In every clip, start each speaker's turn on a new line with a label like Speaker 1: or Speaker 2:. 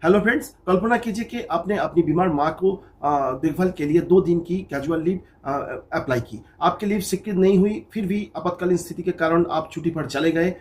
Speaker 1: Hello friends, कल्पना कीजिए कि आपने अपनी बीमार माँ को देखभाल के लिए 2 दिन की कैजुअल लीव अप्लाई की। आपकी लीव स्वीकृत नहीं हुई, फिर भी आपातकालीन स्थिति के कारण आप छुट्टी पर चले गए।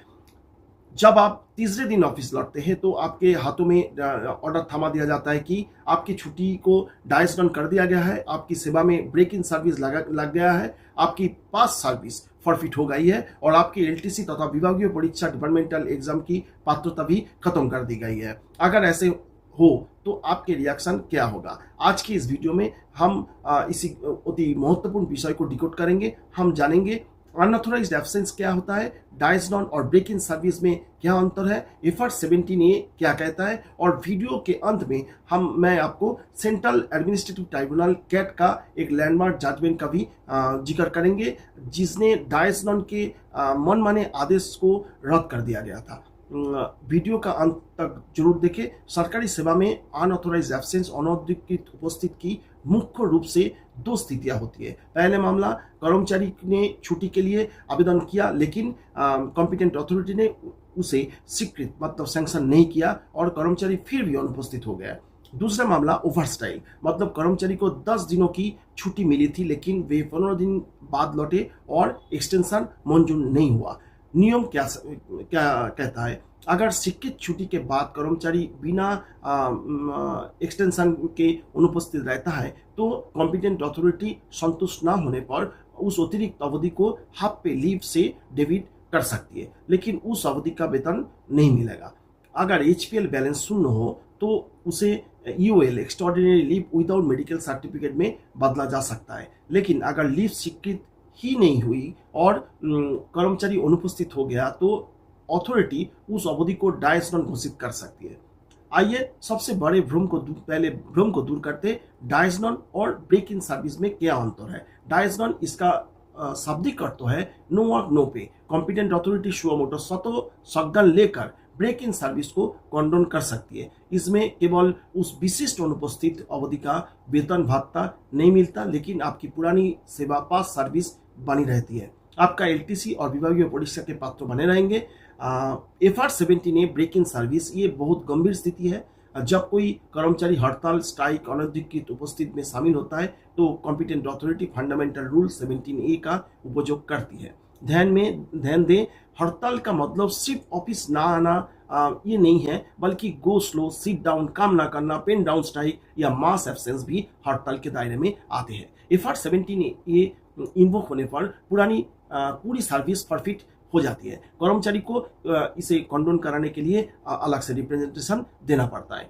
Speaker 1: जब आप तीसरे दिन ऑफिस लौटते हैं तो आपके हाथों में ऑर्डर थमा दिया जाता है कि आपकी छुट्टी को डाइस डाउन कर दिया गया है, आपकी सेवा में ब्रेक इन सर्विस लग गया है, आपकी पास सर्विस फॉरफिट हो गई है और आपकी एलटीसी तथा विभागीय परीक्षा डिपार्टमेंटल एग्जाम की पात्रता भी खत्म कर दी गई है। अगर ऐसे हो तो आपके रिएक्शन क्या होगा? आज की इस वीडियो में हम इसी अति महत्वपूर्ण विषय को डिकोड करेंगे। हम जानेंगे अनऑथोराइज्ड एब्सेंस क्या होता है, डाइस डाउन और ब्रेक इन सर्विस में क्या अंतर है, एफआर 17A क्या कहता है, और वीडियो के अंत में मैं आपको सेंट्रल एडमिनिस्ट्रेटिव ट्राइब्यूनल कैट का एक लैंडमार्क जजमेंट का भी जिक्र करेंगे, जिसने डाइस डाउन के मनमाने आदेश को रद्द कर दिया गया था। वीडियो का अंत तक जरूर देखें। सरकारी सेवा में अनऑथोराइज्ड एब्सेंस, अनधिकृत उपस्थित की मुख्य रूप से 2 स्थितियां होती है। पहले मामला, कर्मचारी ने छुट्टी के लिए आवेदन किया लेकिन कॉम्पिटेंट अथॉरिटी ने उसे स्वीकृत मतलब सैंक्शन नहीं किया और कर्मचारी फिर भी अनुपस्थित हो गया। दूसरा मामला ओवरस्टाइल, मतलब कर्मचारी को 10 दिनों की छुट्टी मिली थी लेकिन वे 15 दिन बाद लौटे और एक्सटेंशन मंजूर नहीं हुआ। नियम क्या कहता है? अगर स्वीकृत छुट्टी के बाद कर्मचारी बिना एक्सटेंशन के अनुपस्थित रहता है तो कॉम्पिटेंट अथॉरिटी संतुष्ट न होने पर उस अतिरिक्त अवधि को हाफ पे लीव से डेबिट कर सकती है, लेकिन उस अवधि का वेतन नहीं मिलेगा। अगर एचपीएल बैलेंस शून्य हो तो उसे UL extraordinary leave without medical certificate में बदला जा सकता है, लेकिन अगर लीव स्वीकृत ही नहीं हुई और कर्मचारी अनुपस्थित हो गया तो अथॉरिटी उस अवधि को डाइस डाउन घोषित कर सकती है। आइए सबसे बड़े भ्रम को दूर करते, डाइस डाउन और ब्रेक इन सर्विस में क्या अंतर है। डाइस डाउन, इसका शाब्दिक अर्थ तो है नो वर्क नो पे। कॉम्पिटेंट अथॉरिटी सुओ मोटो संज्ञान लेकर ब्रेक इन सर्विस को कंडोन कर सकती है। इसमें केवल उस विशिष्ट अनुपस्थित अवधि का वेतन भत्ता नहीं मिलता, लेकिन आपकी पुरानी सेवा पास सर्विस बनी रहती है। आपका एलटीसी और विभागीय परीक्षा के पात्र बने रहेंगे। FR 17A break in service, ये बहुत गंभीर स्थिति है। जब कोई कर्मचारी हड़ताल, स्ट्राइक, अनधिकृत उपस्थिति में शामिल होता है तो competent authority fundamental rule 17A का उपयोग करती है। ध्यान दें, हड़ताल का मतलब सिर्फ ऑफिस ना आना ये नहीं है, बल्कि गो स्लो, सिट डाउन, काम ना करना, पेन डाउन स्ट्राइक या मास एब्सेंस भी हड़ताल के दायरे में आते हैं। एफआर 17A इन्वोक होने पर पूरी सर्विस फॉरफिट हो जाती है। कर्मचारी को इसे कंडोन कराने के लिए अलग से रिप्रेजेंटेशन देना पड़ता है।